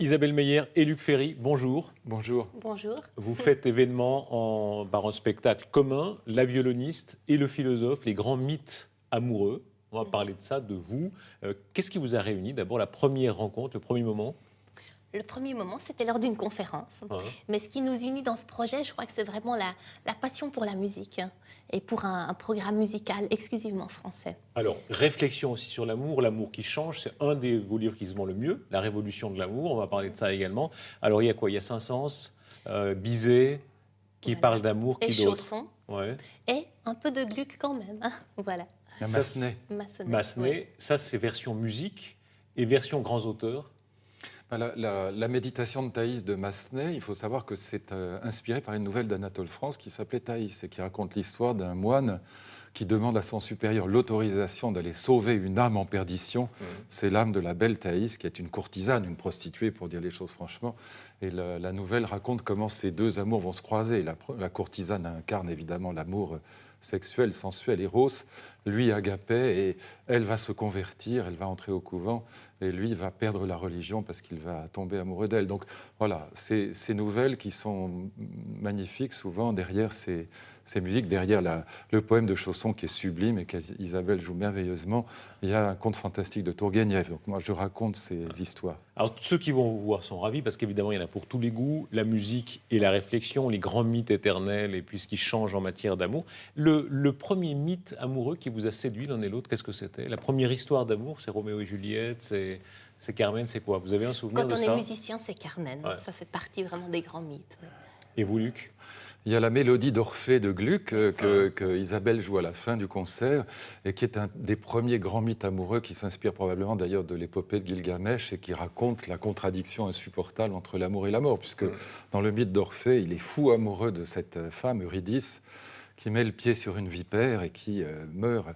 Isabelle Meyer et Luc Ferry, bonjour. Bonjour. Bonjour. Vous faites événement par un spectacle commun, La violoniste et le philosophe, les grands mythes amoureux. On va parler de ça, de vous. Qu'est-ce qui vous a réuni? D'abord, la première rencontre, le premier moment. Le premier moment, c'était lors d'une conférence. Mais ce qui nous unit dans ce projet, je crois que c'est vraiment la passion pour la musique et pour un programme musical exclusivement français. Alors, réflexion aussi sur l'amour qui change, c'est un des vos livres qui se vend le mieux, La révolution de l'amour, on va parler de ça également. Alors, il y a quoi? Il y a Saint-Saëns, Bizet, qui parle d'amour, et qui d'autre? Chausson, Ouais. et un peu de Gluck quand même. Voilà. Massenet. Massenet, Oui. ça c'est version musique et version grands auteurs. La méditation de Thaïs de Massenet, il faut savoir que c'est inspiré par une nouvelle d'Anatole France qui s'appelait Thaïs et qui raconte l'histoire d'un moine qui demande à son supérieur l'autorisation d'aller sauver une âme en perdition. C'est l'âme de la belle Thaïs, qui est une courtisane, une prostituée, pour dire les choses franchement. Et la nouvelle raconte comment ces deux amours vont se croiser. La courtisane incarne évidemment l'amour sexuel, sensuel, éros. Lui, Agapet, et elle va se convertir, elle va entrer au couvent, et lui va perdre la religion parce qu'il va tomber amoureux d'elle. Donc voilà, ces nouvelles qui sont magnifiques, souvent derrière ces musiques, derrière le poème de Chausson qui est sublime et qu'Isabelle joue merveilleusement, il y a un conte fantastique de Tourguenieff. Donc moi, je raconte ces histoires. Alors ceux qui vont vous voir sont ravis parce qu'évidemment il y en a pour tous les goûts, la musique et la réflexion, les grands mythes éternels et puis ce qui change en matière d'amour. Le premier mythe amoureux qui vous a séduit l'un et l'autre, qu'est-ce que c'était? La première histoire d'amour, c'est Roméo et Juliette, c'est Carmen, c'est quoi? Vous avez un souvenir de ça? Quand on est musicien, c'est Carmen. Ouais. Ça fait partie vraiment des grands mythes. Et vous, Luc? Il y a la mélodie d'Orphée de Gluck que Isabelle joue à la fin du concert et qui est un des premiers grands mythes amoureux qui s'inspire probablement d'ailleurs de l'épopée de Gilgamesh et qui raconte la contradiction insupportable entre l'amour et la mort, puisque dans le mythe d'Orphée, il est fou amoureux de cette femme, Eurydice, qui met le pied sur une vipère et qui meurt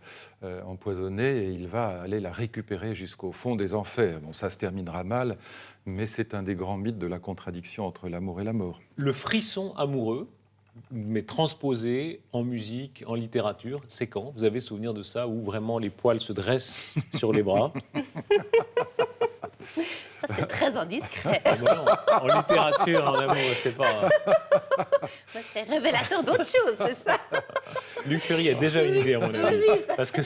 empoisonnée, et il va aller la récupérer jusqu'au fond des enfers. Bon, ça se terminera mal, mais c'est un des grands mythes de la contradiction entre l'amour et la mort. Le frisson amoureux, mais transposé en musique, en littérature, c'est quand? Vous avez souvenir de ça, où vraiment les poils se dressent sur les bras? Ça, c'est très indiscret. Ah ben non, en littérature, en amour, c'est pas... C'est révélateur d'autre chose, c'est ça. Luc Ferry a déjà une idée, à mon avis, parce que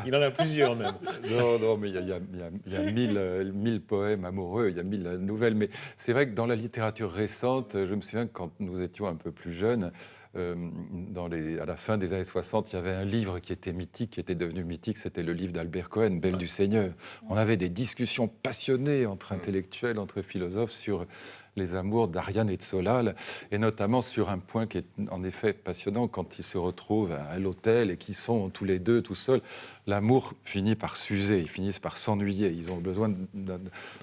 il en a plusieurs même. Non, mais il y a 1000 poèmes amoureux, il y a 1000 nouvelles. Mais c'est vrai que dans la littérature récente, je me souviens que quand nous étions un peu plus jeunes, à la fin des années 60, il y avait un livre qui était mythique, qui était devenu mythique, c'était le livre d'Albert Cohen, Belle du Seigneur. On avait des discussions passionnées entre intellectuels, entre philosophes sur les amours d'Ariane et de Solal, et notamment sur un point qui est en effet passionnant, quand ils se retrouvent à l'hôtel et qu'ils sont tous les deux tout seuls, l'amour finit par s'user, ils finissent par s'ennuyer, ils ont besoin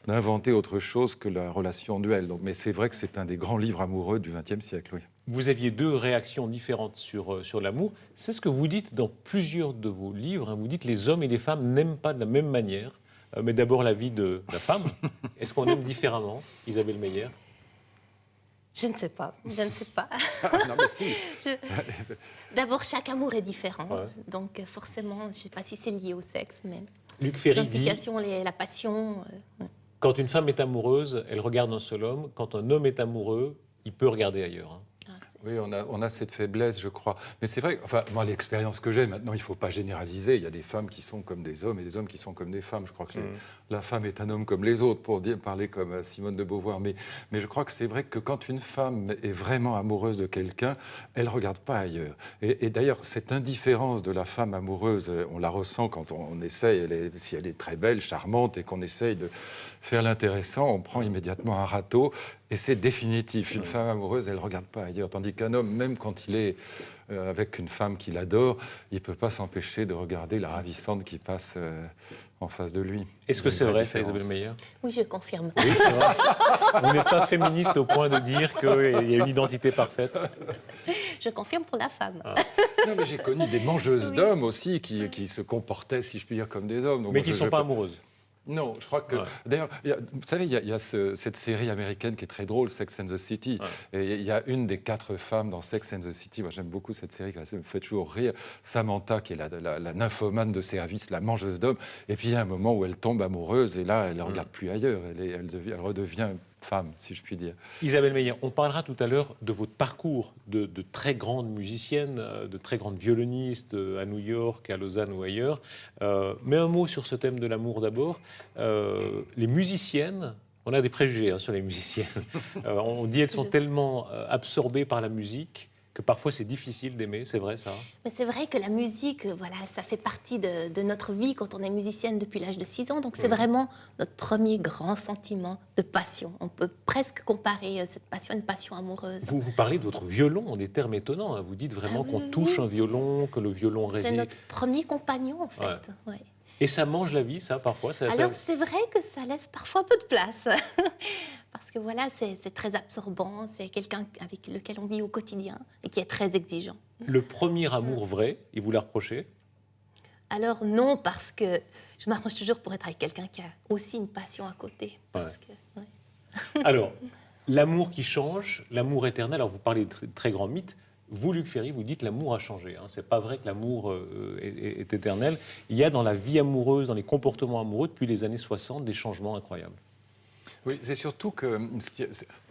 d'inventer autre chose que la relation duel. Donc, mais c'est vrai que c'est un des grands livres amoureux du XXe siècle, oui. Vous aviez deux réactions différentes sur l'amour. C'est ce que vous dites dans plusieurs de vos livres. Vous dites que les hommes et les femmes n'aiment pas de la même manière. Mais d'abord la vie de la femme. Est-ce qu'on aime différemment, Isabelle Meyer? Je ne sais pas. Non, mais si. D'abord, chaque amour est différent. Ouais. Donc forcément, je ne sais pas si c'est lié au sexe, mais Luc Ferry dit, l'implication, la passion... quand une femme est amoureuse, elle regarde un seul homme. Quand un homme est amoureux, il peut regarder ailleurs. Oui, on a cette faiblesse, je crois. Mais c'est vrai, enfin, moi, l'expérience que j'ai, maintenant, il ne faut pas généraliser. Il y a des femmes qui sont comme des hommes et des hommes qui sont comme des femmes. Je crois que la femme est un homme comme les autres, pour parler comme Simone de Beauvoir. Mais je crois que c'est vrai que quand une femme est vraiment amoureuse de quelqu'un, elle ne regarde pas ailleurs. Et d'ailleurs, cette indifférence de la femme amoureuse, on la ressent quand on essaye, si elle est très belle, charmante, et qu'on essaye de faire l'intéressant, on prend immédiatement un râteau. Et c'est définitif. Une femme amoureuse, elle ne regarde pas ailleurs. Tandis qu'un homme, même quand il est avec une femme qu'il adore, il ne peut pas s'empêcher de regarder la ravissante qui passe en face de lui. Est-ce que c'est vrai, ça, Isabelle Meyer? Oui, je confirme. Oui, c'est vrai. Vous n'êtes pas féministe au point de dire qu'il y a une identité parfaite? Je confirme pour la femme. Non, mais j'ai connu des mangeuses d'hommes aussi qui se comportaient, si je puis dire, comme des hommes. Donc, Mais qui ne sont pas amoureuses? Non, je crois que... Ouais. D'ailleurs, vous savez, il y a cette série américaine qui est très drôle, Sex and the City. Ouais. Et il y a une des 4 femmes dans Sex and the City. Moi, j'aime beaucoup cette série, ça me fait toujours rire. Samantha, qui est la nymphomane de service, la mangeuse d'hommes. Et puis, il y a un moment où elle tombe amoureuse, et là, elle ne regarde plus ailleurs. Elle redevient femme, si je puis dire. Isabelle Meyer, on parlera tout à l'heure de votre parcours de très grande musicienne, de très grande violoniste à New York, à Lausanne ou ailleurs. Mais un mot sur ce thème de l'amour d'abord. Les musiciennes, on a des préjugés sur les musiciennes. On dit qu'elles sont tellement absorbées par la musique que parfois c'est difficile d'aimer, c'est vrai ça? Mais c'est vrai que la musique, voilà, ça fait partie de notre vie quand on est musicienne depuis l'âge de 6 ans. Donc c'est vraiment notre premier grand sentiment de passion. On peut presque comparer cette passion à une passion amoureuse. Vous parlez de votre violon, des termes étonnants. Hein. Vous dites vraiment qu'on touche un violon, que le violon réside. C'est notre premier compagnon en fait. Ouais. Ouais. Et ça mange la vie, ça, parfois? Alors, c'est vrai que ça laisse parfois peu de place. Parce que voilà, c'est très absorbant. C'est quelqu'un avec lequel on vit au quotidien et qui est très exigeant. Le premier amour vrai, il vous l'a reproché? Alors non, parce que je m'arrange toujours pour être avec quelqu'un qui a aussi une passion à côté. Parce que, ouais. Alors, l'amour qui change, l'amour éternel, alors vous parlez de très grands mythes. Vous, Luc Ferry, vous dites que l'amour a changé. Hein. Ce n'est pas vrai que l'amour est éternel. Il y a dans la vie amoureuse, dans les comportements amoureux, depuis les années 60, des changements incroyables. Oui, c'est surtout que...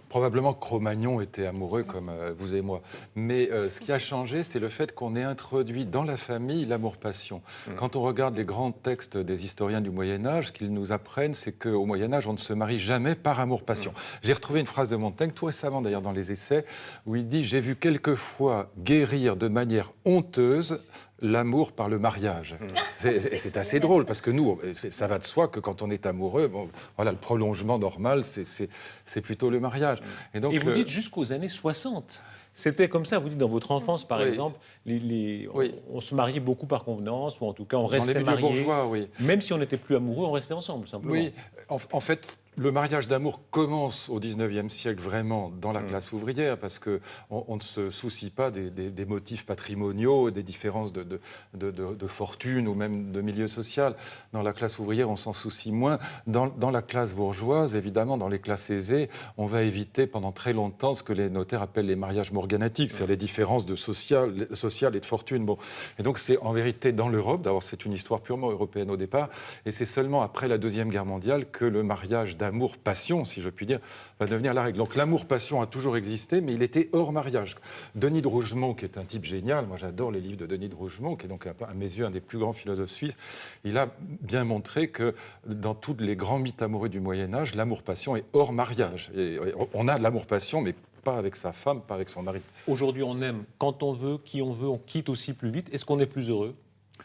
Probablement que Cro-Magnon était amoureux comme vous et moi. Mais ce qui a changé, c'est le fait qu'on ait introduit dans la famille l'amour-passion. Quand on regarde les grands textes des historiens du Moyen-Âge, ce qu'ils nous apprennent, c'est qu'au Moyen-Âge, on ne se marie jamais par amour-passion. J'ai retrouvé une phrase de Montaigne, tout récemment d'ailleurs dans les Essais, où il dit « J'ai vu quelquefois guérir de manière honteuse l'amour par le mariage ». C'est assez drôle, parce que nous, ça va de soi que quand on est amoureux, bon, voilà, le prolongement normal, c'est plutôt le mariage. Et vous dites jusqu'aux années 60. C'était comme ça, vous dites dans votre enfance, par exemple, on se mariait beaucoup par convenance, ou en tout cas on restait mariés. Bourgeois, oui. Même si on n'était plus amoureux, on restait ensemble, simplement. Oui, en fait, le mariage d'amour commence au XIXe siècle vraiment dans la classe ouvrière, parce qu'on ne se soucie pas des motifs patrimoniaux, des différences de fortune ou même de milieu social. Dans la classe ouvrière, on s'en soucie moins. Dans la classe bourgeoise, évidemment, dans les classes aisées, on va éviter pendant très longtemps ce que les notaires appellent les mariages morganatiques, c'est-à-dire les différences de social et de fortune. Bon. Et donc c'est en vérité dans l'Europe, d'abord c'est une histoire purement européenne au départ, et c'est seulement après la Deuxième Guerre mondiale que le mariage d'amour-passion, si je puis dire, va devenir la règle. Donc l'amour-passion a toujours existé, mais il était hors mariage. Denis de Rougemont, qui est un type génial, moi j'adore les livres de Denis de Rougemont, qui est donc à mes yeux un des plus grands philosophes suisses, il a bien montré que dans tous les grands mythes amoureux du Moyen-Âge, l'amour-passion est hors mariage. Et on a l'amour-passion, mais pas avec sa femme, pas avec son mari. Aujourd'hui, on aime quand on veut, qui on veut, on quitte aussi plus vite. Est-ce qu'on est plus heureux?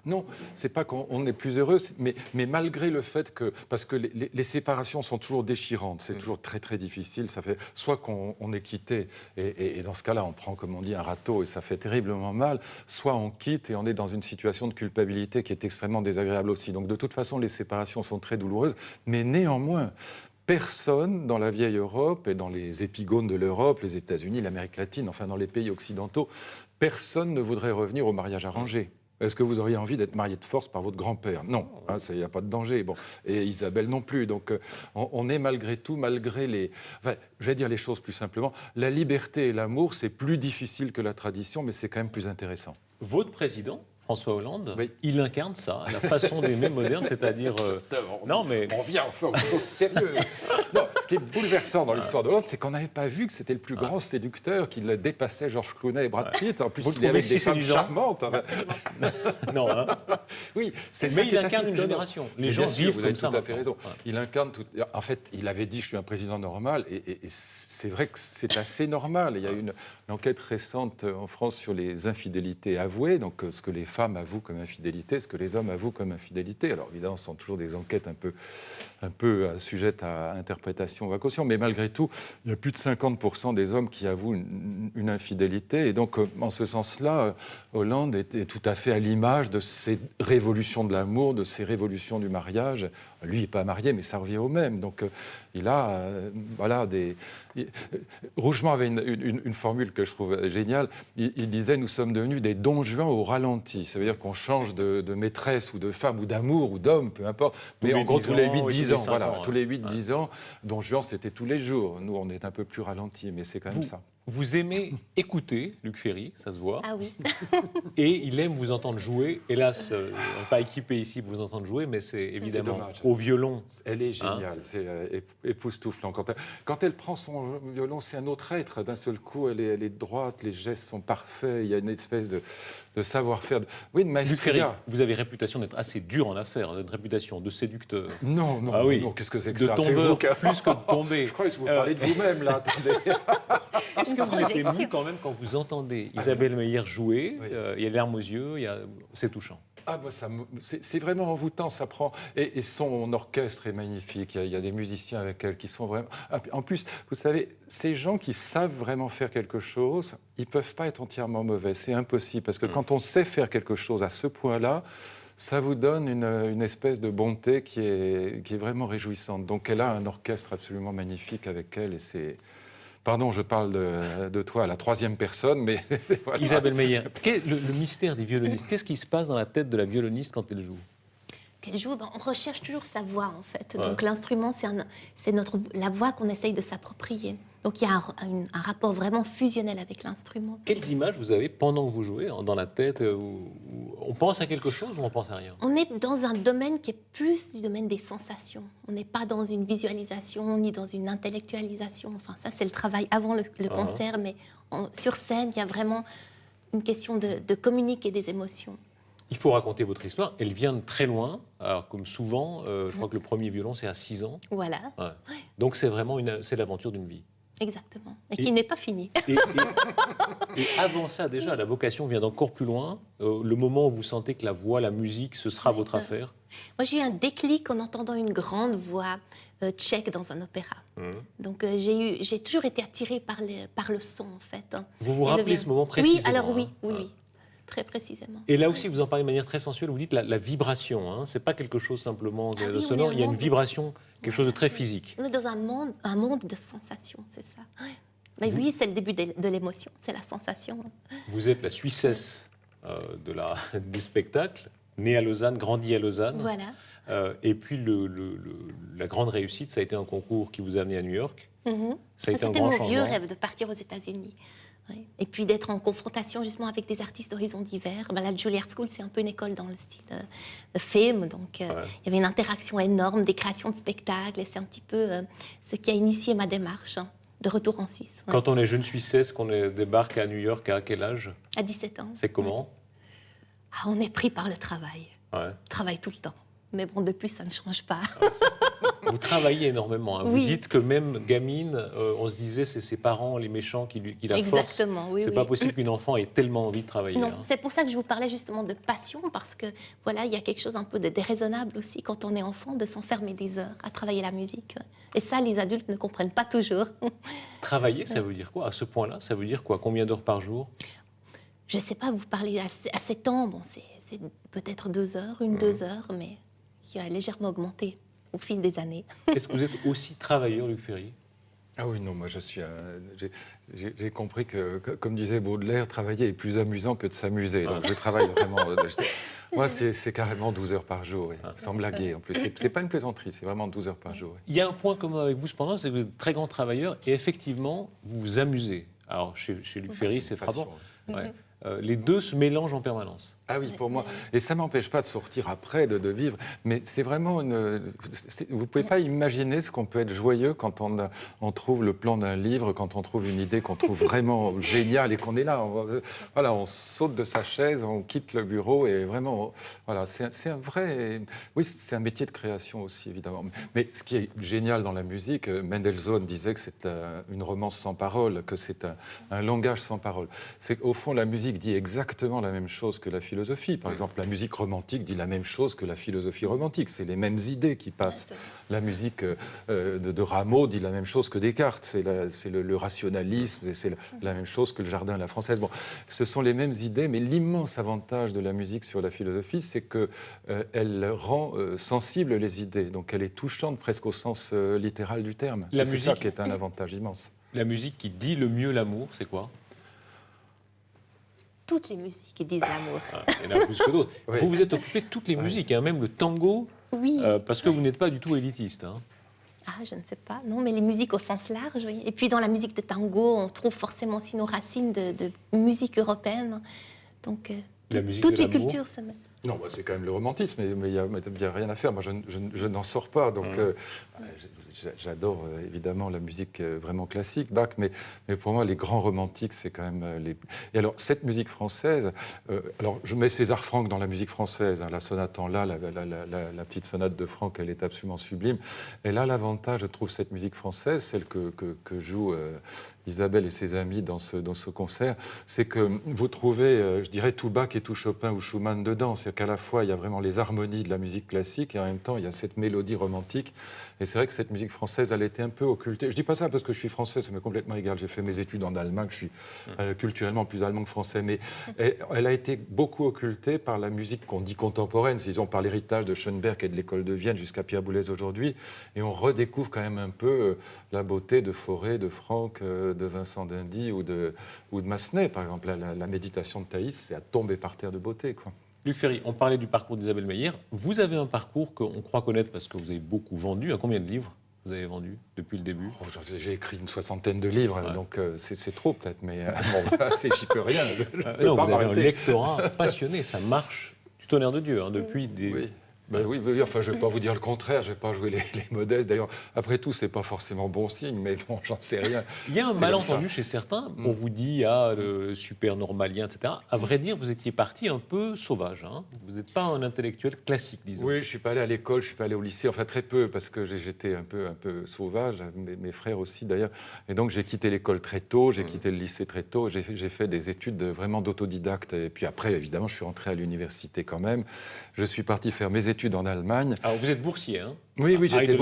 Non, c'est pas qu'on est plus heureux, mais malgré le fait que... Parce que les séparations sont toujours déchirantes, c'est toujours très très difficile. Ça fait soit qu'on est quitté, et dans ce cas-là, on prend, comme on dit, un râteau, et ça fait terriblement mal, soit on quitte et on est dans une situation de culpabilité qui est extrêmement désagréable aussi. Donc de toute façon, les séparations sont très douloureuses, mais néanmoins... Personne dans la vieille Europe et dans les épigones de l'Europe, les États-Unis, l'Amérique latine, enfin dans les pays occidentaux, personne ne voudrait revenir au mariage arrangé. Est-ce que vous auriez envie d'être marié de force par votre grand-père? Non, il n'y a pas de danger. Bon. Et Isabelle non plus. Donc on est malgré tout, malgré les... Enfin, je vais dire les choses plus simplement. La liberté et l'amour, c'est plus difficile que la tradition, mais c'est quand même plus intéressant. Votre président, François Hollande, il incarne ça, la façon d'aimer moderne, c'est-à-dire... Non, mais... On vient enfin aux choses sérieuses. Non, ce qui est bouleversant dans l'histoire de Hollande, c'est qu'on n'avait pas vu que c'était le plus grand séducteur, qu'il dépassait Georges Clooney et Brad Pitt. En plus, il est avec des femmes charmantes. Non, hein. Oui, mais il incarne une génération. Les gens vivent comme ça. Vous avez tout à fait raison. Il incarne tout... En fait, il avait dit « je suis un président normal » et c'est vrai que c'est assez normal. Il y a une enquête récente en France sur les infidélités avouées, donc ce que les femmes avouent comme infidélité, ce que les hommes avouent comme infidélité. Alors évidemment, ce sont toujours des enquêtes un peu sujettes à interprétation ou à caution, mais malgré tout, il y a plus de 50% des hommes qui avouent une infidélité. Et donc, en ce sens-là, Hollande est tout à fait à l'image de ces révolutions de l'amour, de ces révolutions du mariage. Lui, il n'est pas marié, mais ça revient au même. Donc, il a, voilà, des... Rougemont avait une formule que je trouve géniale. Il disait « Nous sommes devenus des Don Juan au ralenti ». Ça veut dire qu'on change de maîtresse ou de femme ou d'amour ou d'homme, peu importe. Mais en gros, tous les 8-10 ans. Voilà, tous les 8-10 ans. Don Juan, c'était tous les jours. Nous, on est un peu plus ralenti, mais c'est quand même ça. Vous aimez écouter Luc Ferry, ça se voit. Ah oui. Et il aime vous entendre jouer. Hélas, on n'est pas équipé ici pour vous entendre jouer, mais c'est évidemment au violon. Elle est géniale, c'est époustouflant. Quand elle prend son violon, c'est un autre être. D'un seul coup, elle est droite, les gestes sont parfaits, il y a une espèce de savoir-faire. Oui, de Luc Ferry, maestria. vous avez réputation d'être assez dur en affaires, une réputation de séducteur. Non, non, Ah oui. non, qu'est-ce que c'est que De ça? C'est tombeur vous qui- plus que de tomber. Je crois que vous parlez de vous-même, là. Attendez. Est-ce que vous êtes Projection. ému quand même quand vous entendez Isabelle Meyer jouer? Oui. Il y a les larmes aux yeux, c'est touchant. Ah, moi, c'est vraiment envoûtant, ça prend. Et son orchestre est magnifique. Il y a des musiciens avec elle qui sont vraiment. En plus, vous savez, ces gens qui savent vraiment faire quelque chose, ils ne peuvent pas être entièrement mauvais. C'est impossible. Parce que quand on sait faire quelque chose à ce point-là, ça vous donne une espèce de bonté qui est vraiment réjouissante. Donc, elle a un orchestre absolument magnifique avec elle. Et c'est. Pardon, je parle de toi à la troisième personne, mais voilà. Isabelle Meyer, le mystère des violonistes, qu'est-ce qui se passe dans la tête de la violoniste quand elle joue? Qu'elle joue, on recherche toujours sa voix en fait. Ouais. Donc l'instrument, c'est la voix qu'on essaye de s'approprier. Donc il y a un rapport vraiment fusionnel avec l'instrument. Quelles images vous avez pendant que vous jouez, dans la tête on pense à quelque chose ou on pense à rien? On est dans un domaine qui est plus du domaine des sensations. On n'est pas dans une visualisation ni dans une intellectualisation. Enfin, ça, c'est le travail avant le concert, mais sur scène, il y a vraiment une question de communiquer des émotions. Il faut raconter votre histoire. Elle vient de très loin. Alors, comme souvent, je crois que le premier violon, c'est à 6 ans. Voilà, Ouais. Donc, c'est vraiment c'est l'aventure d'une vie. exactement. Et qui n'est pas fini. Et avant ça, déjà, la vocation vient d'encore plus loin. Le moment où vous sentez que la voix, la musique, ce sera votre affaire. Moi, j'ai eu un déclic en entendant une grande voix tchèque dans un opéra. Donc, j'ai toujours été attirée par le son, en fait. Vous vous Et rappelez le ce moment Oui, précisément? alors hein? oui, Ouais. très précisément. Et là aussi, vous en parlez de manière très sensuelle. Vous dites la vibration. Hein, c'est pas quelque chose simplement Ah de oui, on sonore. est Il y a un une monde- vibration, quelque chose de très physique. On est dans un monde de sensations, c'est ça. Ouais. Mais oui, c'est le début de l'émotion, c'est la sensation. Vous êtes la Suissesse du spectacle, née à Lausanne, grandie à Lausanne. Voilà. Et puis la grande réussite, ça a été un concours qui vous a amené à New York. Mhm. Ça a été un C'était grand mon changement. vieux rêve de partir aux États-Unis. Ouais. Et puis d'être en confrontation justement avec des artistes d'horizons divers. Ben, la Juilliard School, c'est un peu une école dans le style de film. Donc il y avait une interaction énorme, des créations de spectacles. Et c'est un petit peu ce qui a initié ma démarche de retour en Suisse. Ouais. Quand on est jeune Suissesse, qu'on débarque à New York, à quel âge? À 17 ans. C'est comment? Ah, on est pris par le travail. Ouais. On travaille tout le temps. Mais bon, depuis, ça ne change pas. Vous travaillez énormément. Hein. Oui. Vous dites que même gamine, on se disait c'est ses parents, les méchants, qui la forcent. Exactement, oui. C'est oui. pas possible qu'une enfant ait tellement envie de travailler. Non, hein. c'est pour ça que je vous parlais justement de passion, parce que voilà, il y a quelque chose un peu de déraisonnable aussi quand on est enfant, de s'enfermer des heures à travailler la musique. Et ça, les adultes ne comprennent pas toujours. Travailler, ça veut dire quoi? À ce point-là, ça veut dire quoi? Combien d'heures par jour? Je ne sais pas, vous parlez à 7 ans, bon, c'est peut-être 2 heures, 2 heures, mais qui a légèrement augmenté au fil des années. Est-ce que vous êtes aussi travailleur, Luc Ferry? Ah oui, non, moi j'ai compris que, comme disait Baudelaire, travailler est plus amusant que de s'amuser. Donc je travaille vraiment. Moi, c'est carrément 12 heures par jour, oui, sans blaguer. En plus, c'est pas une plaisanterie, c'est vraiment 12 heures par jour. Oui. Il y a un point commun avec vous, cependant, c'est que vous êtes très grand travailleur et effectivement, vous vous amusez. Alors, chez Luc Ferry, c'est passion, frappant. oui. Ouais. Les deux se mélangent en permanence. Ah oui, pour moi. Et ça ne m'empêche pas de sortir après, de vivre. Mais c'est vraiment vous ne pouvez pas imaginer ce qu'on peut être joyeux quand on trouve le plan d'un livre, quand on trouve une idée qu'on trouve vraiment géniale et qu'on est là. On saute de sa chaise, on quitte le bureau et vraiment, voilà, c'est un vrai. Oui, c'est un métier de création aussi, évidemment. Mais ce qui est génial dans la musique, Mendelssohn disait que c'est une romance sans parole, que c'est un langage sans parole. C'est qu'au fond, la musique dit exactement la même chose que la philosophie. Par exemple, la musique romantique dit la même chose que la philosophie romantique. C'est les mêmes idées qui passent. La musique de Rameau dit la même chose que Descartes. C'est le rationalisme, et c'est la même chose que le jardin à la française. Bon, ce sont les mêmes idées, mais l'immense avantage de la musique sur la philosophie, c'est qu'elle rend sensibles les idées. Donc elle est touchante presque au sens littéral du terme. La C'est musique- ça qui est un avantage immense. La musique qui dit le mieux l'amour, c'est quoi? Toutes les musiques disent l'amour. Il y en a plus que d'autres. Oui. Vous vous êtes occupé de toutes les musiques, hein, même le tango, Oui. parce que vous n'êtes pas du tout élitiste. Hein. Ah, je ne sais pas. Non, mais les musiques au sens large, oui. Et puis dans la musique de tango, on trouve forcément aussi nos racines de musique européenne. Donc La musique toutes de les l'amour. cultures se mettent. Non, bah, c'est quand même le romantisme, mais il n'y a rien à faire. Moi, je n'en sors pas. Donc, j'adore évidemment la musique vraiment classique, Bach, mais pour moi, les grands romantiques, c'est quand même les. Et alors, cette musique française, alors je mets César Franck dans la musique française, hein, la sonate en la petite sonate de Franck, elle est absolument sublime. Elle a l'avantage, je trouve, cette musique française, celle que joue Isabelle et ses amis dans ce concert, c'est que vous trouvez, je dirais, tout Bach et tout Chopin ou Schumann dedans. C'est qu'à la fois, il y a vraiment les harmonies de la musique classique et en même temps, il y a cette mélodie romantique. Et c'est vrai que cette musique française, elle a été un peu occultée. Je dis pas ça parce que je suis français, ça m'est complètement égal. J'ai fait mes études en Allemagne, je suis culturellement plus allemand que français. Mais elle a été beaucoup occultée par la musique qu'on dit contemporaine, disons par l'héritage de Schoenberg et de l'école de Vienne jusqu'à Pierre Boulez aujourd'hui. Et on redécouvre quand même un peu la beauté de Fauré, de Franck, de Vincent d'Indy ou de Massenet, par exemple. La méditation de Thaïs, c'est à tomber par terre de beauté, quoi. Luc Ferry, on parlait du parcours d'Isabelle Meyer. Vous avez un parcours qu'on croit connaître parce que vous avez beaucoup vendu. À combien de livres vous avez vendu depuis le début? J'ai écrit une 60aine de livres, donc c'est trop peut-être, mais bon, j'y peux rien. Non, vous avez un lectorat passionné, ça marche du tonnerre de Dieu, hein, depuis des... Oui. Ben oui, enfin, je ne vais pas vous dire le contraire, je ne vais pas jouer les modestes. D'ailleurs, après tout, ce n'est pas forcément bon signe, mais bon, j'en sais rien. Il y a un malentendu chez certains. On vous dit, le super normalien, etc. À vrai dire, vous étiez parti un peu sauvage. Hein. Vous n'êtes pas un intellectuel classique, disons. Oui, je ne suis pas allé à l'école, je ne suis pas allé au lycée, enfin très peu, parce que j'étais un peu sauvage, mes frères aussi d'ailleurs. Et donc, j'ai quitté l'école très tôt, j'ai quitté le lycée très tôt, j'ai fait des études vraiment d'autodidacte. Et puis après, évidemment, je suis rentré à l'université quand même. Je suis parti faire mes études en Allemagne. Alors, vous êtes boursier, hein? Oui, j'étais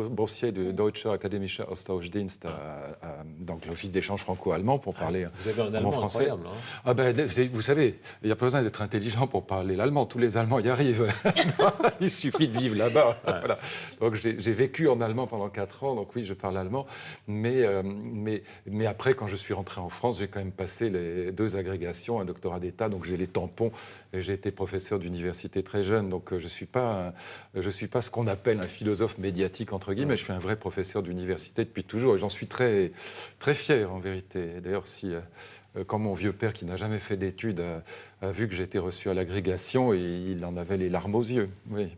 boursier du Deutscher Akademischer Austauschdienst, donc l'office d'échange franco-allemand pour parler vous avez un allemand français. Incroyable, hein. Ah ben, vous savez, il n'y a pas besoin d'être intelligent pour parler l'allemand. Tous les Allemands y arrivent. Il suffit de vivre là-bas. Ouais. Voilà. Donc j'ai vécu en allemand pendant 4 ans, donc oui, je parle allemand. Mais après, quand je suis rentré en France, j'ai quand même passé les 2 agrégations, un doctorat d'État, donc j'ai les tampons. Et j'ai été professeur d'université très jeune, donc je suis pas ce qu'on appelle un philosophe médiatique, entre guillemets. Je suis un vrai professeur d'université depuis toujours et j'en suis très, très fier, en vérité. D'ailleurs, quand mon vieux père, qui n'a jamais fait d'études, a vu que j'ai été reçu à l'agrégation, il en avait les larmes aux yeux. Oui.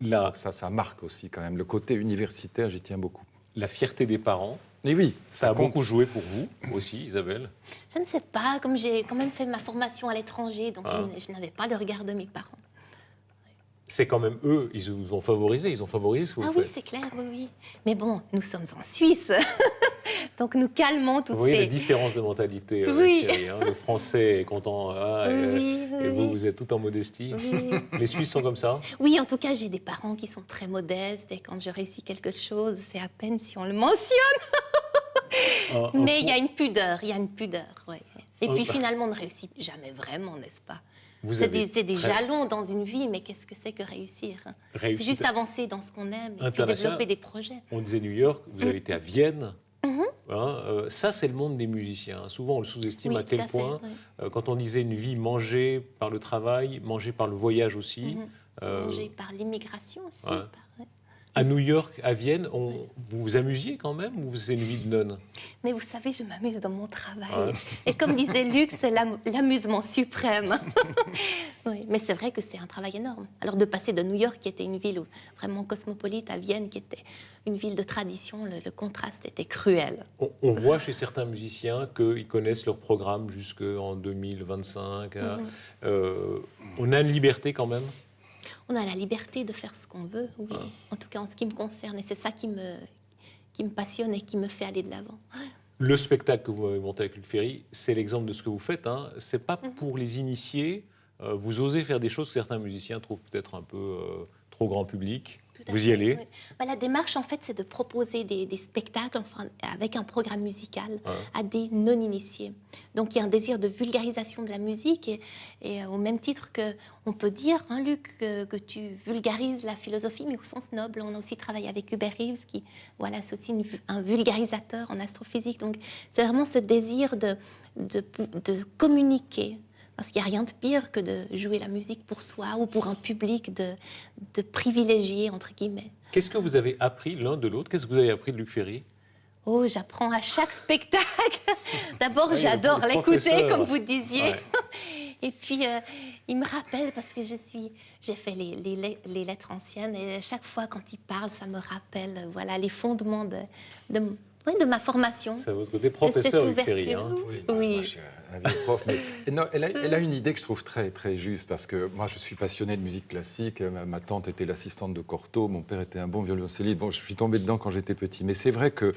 Donc ça marque aussi, quand même. Le côté universitaire, j'y tiens beaucoup. La fierté des parents. Et oui, ça a beaucoup joué pour vous aussi, Isabelle? Je ne sais pas, comme j'ai quand même fait ma formation à l'étranger, donc je n'avais pas le regard de mes parents. C'est quand même eux, ils vous ont favorisé, ce que vous faites. Ah oui, c'est clair, oui. Mais bon, nous sommes en Suisse, donc nous calmons toutes ces... Oui, la différence de mentalité. Oui. Le français est content, et vous êtes tout en modestie. Oui. Les Suisses sont comme ça? Oui, en tout cas, j'ai des parents qui sont très modestes, et quand je réussis quelque chose, c'est à peine si on le mentionne. Mais il y a une pudeur, ouais. Et puis finalement, on ne réussit jamais vraiment, n'est-ce pas? C'est des jalons dans une vie, mais qu'est-ce que c'est que réussir? C'est juste avancer dans ce qu'on aime et puis développer des projets. On disait New York, vous avez été à Vienne. Ça, c'est le monde des musiciens. Souvent, on le sous-estime à quel point, quand on disait une vie mangée par le travail, mangée par le voyage aussi. Mangée par l'immigration aussi. À New York, à Vienne, vous vous amusiez quand même ou c'est une vie de nonne? Mais vous savez, je m'amuse dans mon travail. Et comme disait Luc, c'est l'amusement suprême. Oui, mais c'est vrai que c'est un travail énorme. Alors de passer de New York, qui était une ville vraiment cosmopolite, à Vienne, qui était une ville de tradition, le contraste était cruel. On voit chez certains musiciens qu'ils connaissent leur programme jusqu'en 2025. On a une liberté quand même? On a la liberté de faire ce qu'on veut, oui. En tout cas, en ce qui me concerne. Et c'est ça qui me passionne et qui me fait aller de l'avant. Le spectacle que vous avez monté avec Luc Ferry, c'est l'exemple de ce que vous faites. Hein. Ce n'est pas pour les initiés. Vous osez faire des choses que certains musiciens trouvent peut-être un peu trop grand public. Vous y allez? Oui. La démarche, en fait, c'est de proposer des spectacles avec un programme musical à des non-initiés. Donc, il y a un désir de vulgarisation de la musique et au même titre qu'on peut dire, Luc, que tu vulgarises la philosophie, mais au sens noble. On a aussi travaillé avec Hubert Reeves, qui c'est aussi un vulgarisateur en astrophysique. Donc, c'est vraiment ce désir de communiquer. Parce qu'il n'y a rien de pire que de jouer la musique pour soi ou pour un public de privilégiés, entre guillemets. Qu'est-ce que vous avez appris l'un de l'autre? Qu'est-ce que vous avez appris de Luc Ferry? Oh, j'apprends à chaque spectacle. D'abord, j'adore l'écouter, comme vous disiez. Et puis, il me rappelle, parce que j'ai fait les lettres anciennes, et chaque fois quand il parle, ça me rappelle voilà, les fondements de ma formation. C'est votre côté professeur, Luc Ferry. Hein. Oui. Moi, je suis un vieux prof. Mais, non, elle a une idée que je trouve très, très juste, parce que moi, je suis passionné de musique classique. Ma tante était l'assistante de Cortot, mon père était un bon violoncelliste. Bon, je suis tombé dedans quand j'étais petit. Mais c'est vrai que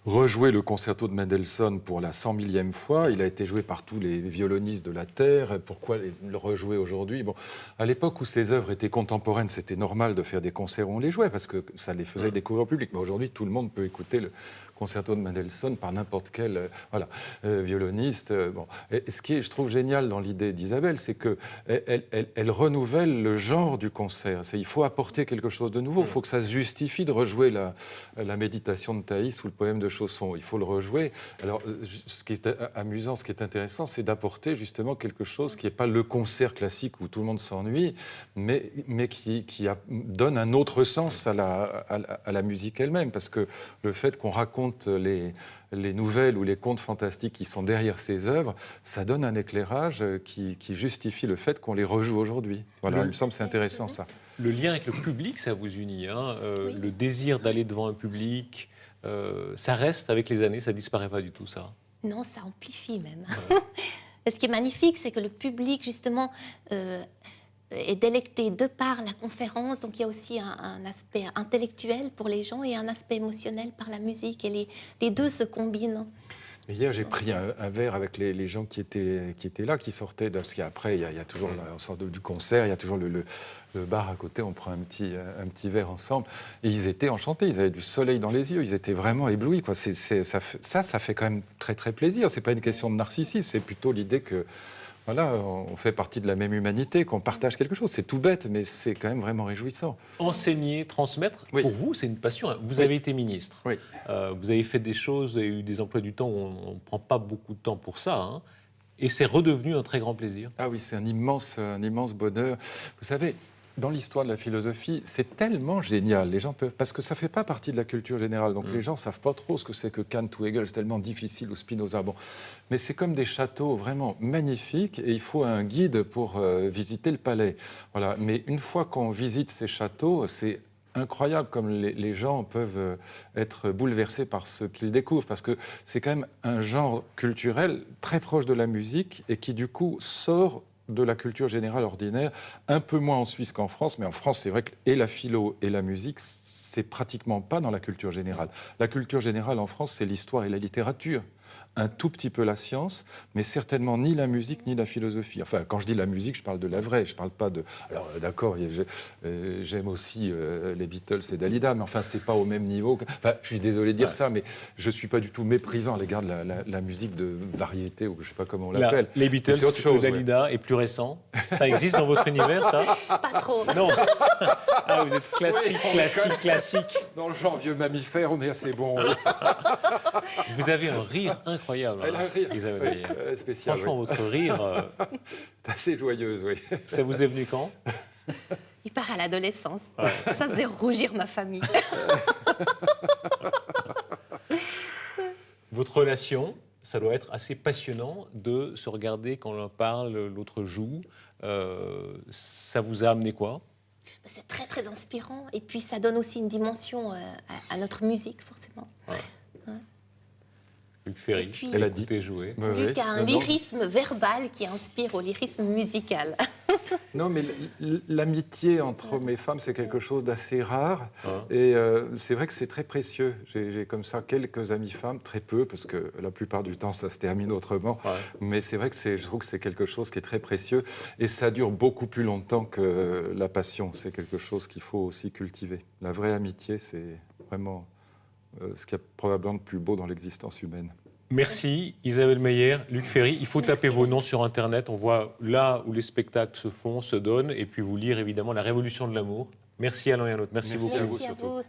rejouer le concerto de Mendelssohn pour la 100 000e fois, il a été joué par tous les violonistes de la Terre. Pourquoi le rejouer aujourd'hui? Bon, à l'époque où ces œuvres étaient contemporaines, c'était normal de faire des concerts où on les jouait, parce que ça les faisait découvrir au public. Mais aujourd'hui, tout le monde peut écouter le concerto de Mendelssohn par n'importe quel violoniste. Bon. Et ce qui est, je trouve, génial dans l'idée d'Isabelle, c'est qu'elle renouvelle le genre du concert. Il faut apporter quelque chose de nouveau. Il faut que ça se justifie de rejouer la méditation de Thaïs ou le poème de Chausson. Il faut le rejouer. Alors, ce qui est amusant, ce qui est intéressant, c'est d'apporter justement quelque chose qui n'est pas le concert classique où tout le monde s'ennuie, mais qui donne un autre sens à la musique elle-même. Parce que le fait qu'on raconte les nouvelles ou les contes fantastiques qui sont derrière ces œuvres, ça donne un éclairage qui justifie le fait qu'on les rejoue aujourd'hui. Voilà, il me semble que c'est intéressant ça. Le lien avec le public, ça vous unit. Hein, oui. Le désir d'aller devant un public, ça reste avec les années, ça ne disparaît pas du tout, ça. Non, ça amplifie même. Ouais. Ce qui est magnifique, c'est que le public, justement, est délecté de par la conférence. Donc, il y a aussi un aspect intellectuel pour les gens et un aspect émotionnel par la musique. Et les deux se combinent. Hier, j'ai pris un verre avec les gens qui étaient là, qui sortaient. Parce qu'après, il y a toujours, on sort du concert, il y a toujours le bar à côté, on prend un petit verre ensemble. Et ils étaient enchantés, ils avaient du soleil dans les yeux, ils étaient vraiment éblouis. Quoi. Ça fait quand même très, très plaisir. Ce n'est pas une question de narcissisme, c'est plutôt l'idée que voilà, on fait partie de la même humanité, qu'on partage quelque chose. C'est tout bête, mais c'est quand même vraiment réjouissant. Enseigner, transmettre, oui. Pour vous, c'est une passion. Vous avez été ministre. Oui. Vous avez fait des choses, vous avez eu des emplois du temps où on ne prend pas beaucoup de temps pour ça. Hein, et c'est redevenu un très grand plaisir. Ah oui, c'est un immense bonheur. Vous savez, dans l'histoire de la philosophie, c'est tellement génial. Les gens peuvent, parce que ça ne fait pas partie de la culture générale. Donc les gens ne savent pas trop ce que c'est que Kant ou Hegel. C'est tellement difficile, ou Spinoza. Bon. Mais c'est comme des châteaux vraiment magnifiques. Et il faut un guide pour visiter le palais. Voilà. Mais une fois qu'on visite ces châteaux, c'est incroyable comme les gens peuvent être bouleversés par ce qu'ils découvrent. Parce que c'est quand même un genre culturel très proche de la musique et qui, du coup, sort de la culture générale ordinaire, un peu moins en Suisse qu'en France, mais en France, c'est vrai que et la philo et la musique, c'est pratiquement pas dans la culture générale. La culture générale en France, c'est l'histoire et la littérature. Un tout petit peu la science, mais certainement ni la musique ni la philosophie. Enfin, quand je dis la musique, je parle de la vraie, je parle pas de... Alors, d'accord, j'aime aussi les Beatles et Dalida, mais enfin, c'est pas au même niveau. Enfin, je suis désolé de dire ça, mais je suis pas du tout méprisant à l'égard de la musique de variété, ou je sais pas comment on l'appelle. Les Beatles, c'est autre chose, Dalida est plus récent. Ça existe dans votre univers, ça? Pas trop. Non. Ah, vous êtes classique. Dans le genre vieux mammifère, on est assez bon. Oui. Vous avez un rire incroyable. Elle a un rire spécial. Franchement, votre rire... C'est assez joyeuse, oui. Ça vous est venu quand? Il part à l'adolescence. Ouais. Ça faisait rougir ma famille. Votre relation, ça doit être assez passionnant de se regarder quand l'un parle, l'autre joue. Ça vous a amené quoi? C'est très, très inspirant. Et puis, ça donne aussi une dimension à notre musique, forcément. Ouais. Luc Ferry, puis, elle a dit jouer. Luc a un lyrisme verbal qui inspire au lyrisme musical. Non, mais l'amitié entre hommes et femmes, c'est quelque chose d'assez rare. Et c'est vrai que c'est très précieux. J'ai comme ça quelques amis femmes, très peu, parce que la plupart du temps, ça se termine autrement. Ouais. Mais c'est vrai que je trouve que c'est quelque chose qui est très précieux. Et ça dure beaucoup plus longtemps que la passion. C'est quelque chose qu'il faut aussi cultiver. La vraie amitié, c'est vraiment... ce qu'il y a probablement de plus beau dans l'existence humaine. Merci Isabelle Meyer, Luc Ferry. Il faut taper vos noms sur Internet. On voit là où les spectacles se font, se donnent, et puis vous lire évidemment La Révolution de l'amour. Merci à l'un et à l'autre. Merci beaucoup. Merci à vous.